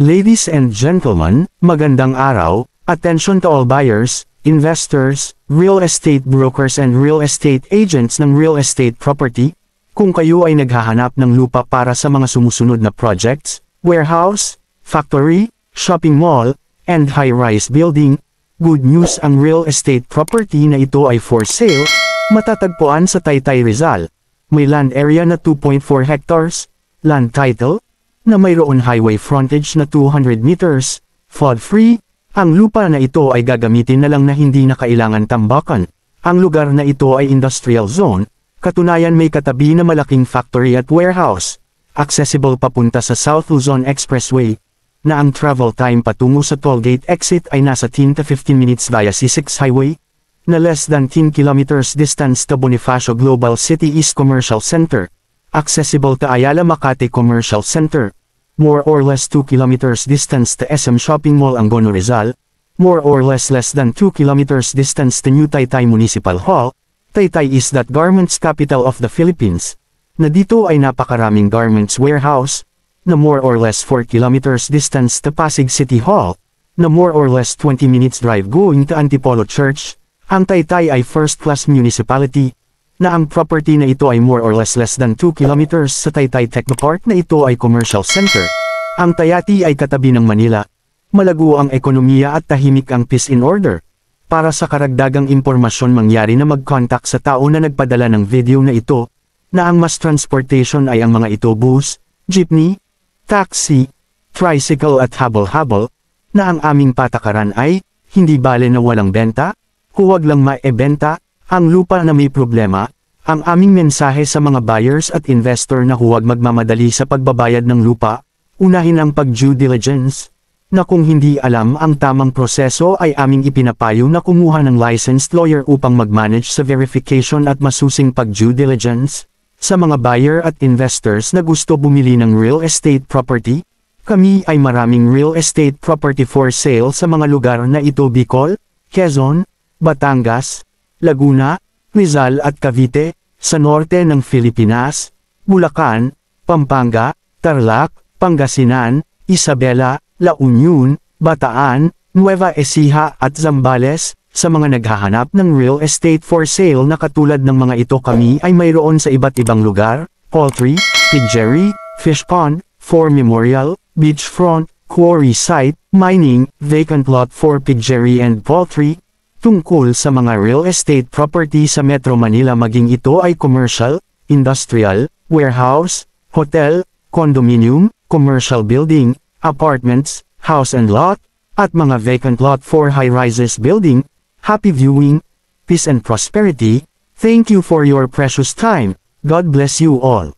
Ladies and gentlemen, magandang araw. Attention to all buyers, investors, real estate brokers and real estate agents ng real estate property. Kung kayo ay naghahanap ng lupa para sa mga sumusunod na projects, warehouse, factory, shopping mall, and high-rise building, good news, ang real estate property na ito ay for sale, matatagpuan sa Taytay, Rizal. May land area na 2.4 hectares, land title, na mayroon highway frontage na 200 meters, flood-free. Ang lupa na ito ay gagamitin na lang na hindi na kailangan tambakan. Ang lugar na ito ay industrial zone, katunayan may katabi na malaking factory at warehouse. Accessible papunta sa South Luzon Expressway, na ang travel time patungo sa tollgate exit ay nasa 10 to 15 minutes via C6 Highway, na less than 10 kilometers distance to Bonifacio Global City East Commercial Center. Accessible to Ayala Makati Commercial Center, more or less 2 kilometers distance to SM Shopping Mall Angono Rizal, more or less than 2 kilometers distance to New Taytay Municipal Hall. Taytay is that garments capital of the Philippines, na dito ay napakaraming garments warehouse, na more or less 4 kilometers distance to Pasig City Hall, na more or less 20 minutes drive going to Antipolo Church. Ang Taytay ay first-class municipality, na ang property na ito ay more or less than 2 kilometers sa Taytay Technopark na ito ay commercial center. Ang Tayati ay katabi ng Manila. Malago ang ekonomiya at tahimik ang peace in order. Para sa karagdagang impormasyon mangyari na mag-contact sa tao na nagpadala ng video na ito, na ang mass transportation ay ang mga ito bus, jeepney, taxi, tricycle at habol-habol, na ang aming patakaran ay, hindi bale na walang benta, huwag lang maibenta, ang lupa na may problema. Ang aming mensahe sa mga buyers at investor na huwag magmamadali sa pagbabayad ng lupa, unahin ang pag-due diligence, na kung hindi alam ang tamang proseso ay aming ipinapayo na kumuha ng licensed lawyer upang mag-manage sa verification at masusing pag-due diligence. Sa mga buyer at investors na gusto bumili ng real estate property, kami ay maraming real estate property for sale sa mga lugar na ito: Bicol, Quezon, Batangas, Laguna, Rizal at Cavite, sa norte ng Pilipinas, Bulacan, Pampanga, Tarlac, Pangasinan, Isabela, La Union, Bataan, Nueva Ecija at Zambales. Sa mga naghahanap ng real estate for sale na katulad ng mga ito, kami ay mayroon sa iba't ibang lugar: poultry, piggery, fish pond, for memorial, beachfront, quarry site, mining, vacant lot for piggery and poultry. Tungkol sa mga real estate property sa Metro Manila, maging ito ay commercial, industrial, warehouse, hotel, condominium, commercial building, apartments, house and lot, at mga vacant lot for high-rises building. Happy viewing, peace and prosperity. Thank you for your precious time. God bless you all.